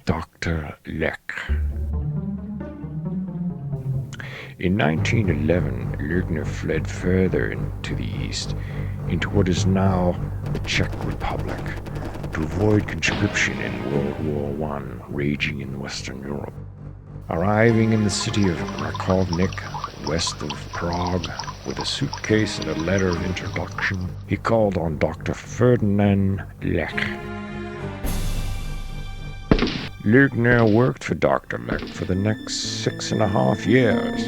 Dr. Lech. In 1911, Lugner fled further into the east, into what is now the Czech Republic, to avoid conscription in World War I raging in Western Europe. Arriving in the city of Rakovnik, west of Prague, with a suitcase and a letter of introduction, he called on Dr. Ferdinand Lech. Lugner worked for Dr. Lech for the next 6.5 years.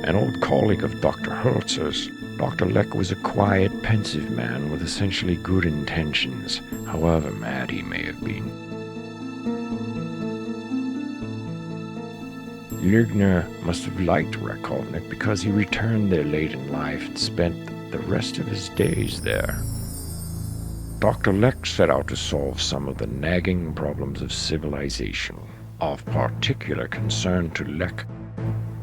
An old colleague of Dr. Hertz's, Dr. Lech was a quiet, pensive man with essentially good intentions, however mad he may have been. Lugner must have liked Rakovnik because he returned there late in life and spent the rest of his days there. Dr. Lech set out to solve some of the nagging problems of civilization. Of particular concern to Lech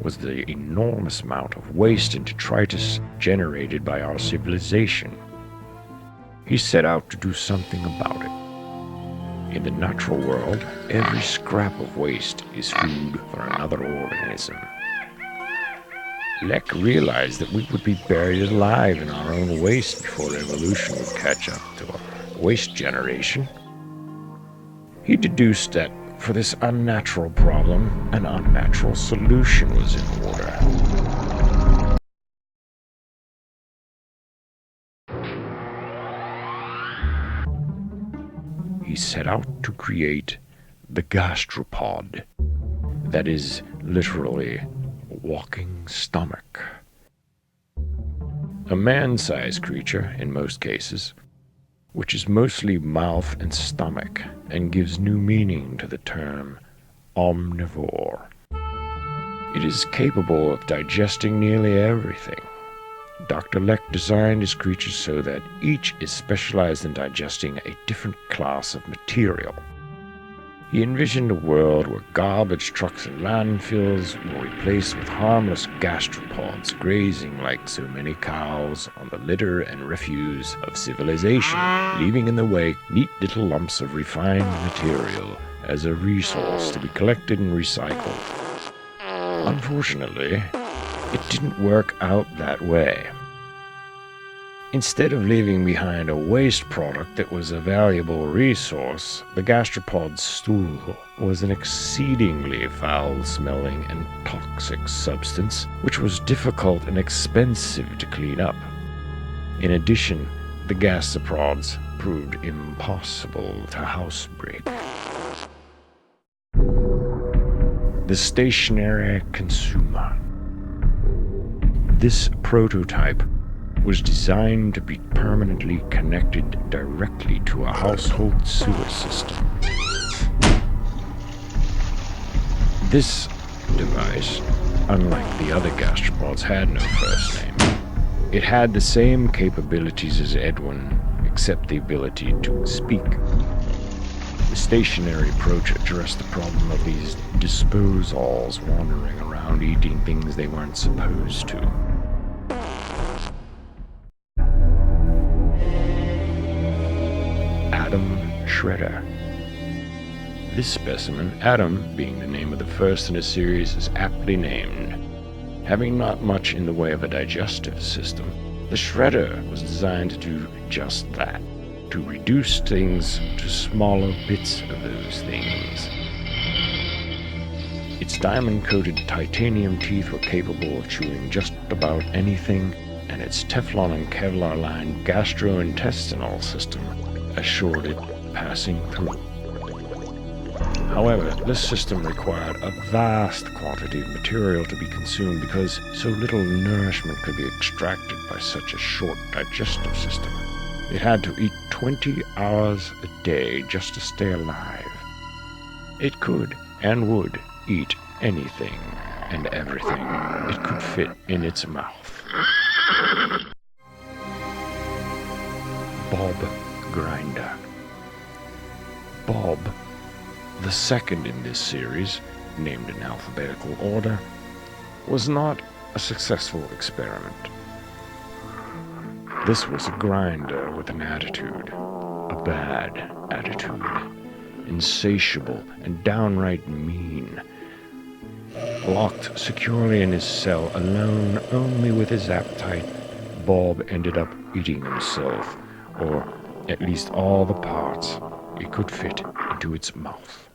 was the enormous amount of waste and detritus generated by our civilization. He set out to do something about it. In the natural world, every scrap of waste is food for another organism. Lech realized that we would be buried alive in our own waste before evolution would catch up to our waste generation. He deduced that for this unnatural problem, an unnatural solution was in order. He set out to create the gastropod, that is literally walking stomach. A man-sized creature, in most cases, which is mostly mouth and stomach, and gives new meaning to the term omnivore. It is capable of digesting nearly everything. Dr. Lech designed his creatures so that each is specialized in digesting a different class of material. He envisioned a world where garbage trucks and landfills were replaced with harmless gastropods grazing like so many cows on the litter and refuse of civilization, leaving in the wake neat little lumps of refined material as a resource to be collected and recycled. Unfortunately, it didn't work out that way. Instead of leaving behind a waste product that was a valuable resource, the gastropod's stool was an exceedingly foul-smelling and toxic substance, which was difficult and expensive to clean up. In addition, the gastropods proved impossible to housebreak. The stationary consumer. This prototype was designed to be permanently connected directly to a household sewer system. This device, unlike the other gastropods, had no first name. It had the same capabilities as Edwin, except the ability to speak. The stationary approach addressed the problem of these disposals wandering around eating things they weren't supposed to. Scherer. This specimen, Adam being the name of the first in a series, is aptly named. Having not much in the way of a digestive system, the shredder was designed to do just that, to reduce things to smaller bits of those things. Its diamond-coated titanium teeth were capable of chewing just about anything, and its Teflon and Kevlar-lined gastrointestinal system assured it passing through. However, this system required a vast quantity of material to be consumed because so little nourishment could be extracted by such a short digestive system. It had to eat 20 hours a day just to stay alive. It could and would eat anything and everything it could fit in its mouth. Bob Grinder. Bob, the second in this series, named in alphabetical order, was not a successful experiment. This was a grinder with an attitude, a bad attitude. insatiable, and downright mean. Locked securely in his cell, alone only with his appetite, Bob ended up eating himself, or at least all the parts it could fit into its mouth.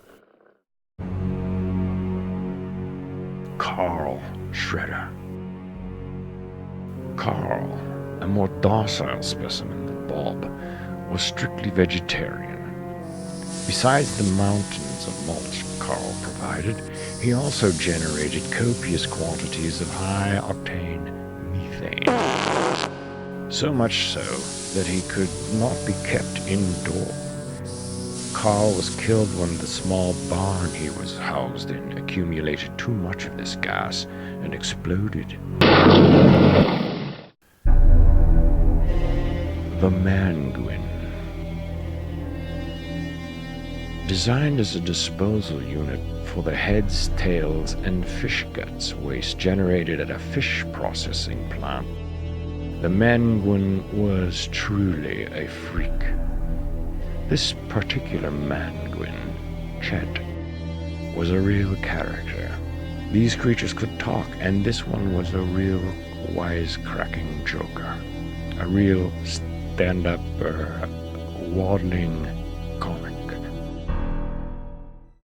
Carl Scherer. Carl, a more docile specimen than Bob, was strictly vegetarian. Besides the mountains of mulch Carl provided, he also generated copious quantities of high-octane methane. So much so that he could not be kept indoors. Carl was killed when the small barn he was housed in accumulated too much of this gas and exploded. The Manwin. Designed as a disposal unit for the heads, tails, and fish guts waste generated at a fish processing plant, the Manwin was truly a freak. This particular Manwin, Chet, was a real character. These creatures could talk, and this one was a real wisecracking joker. A real stand-up, waddling comic.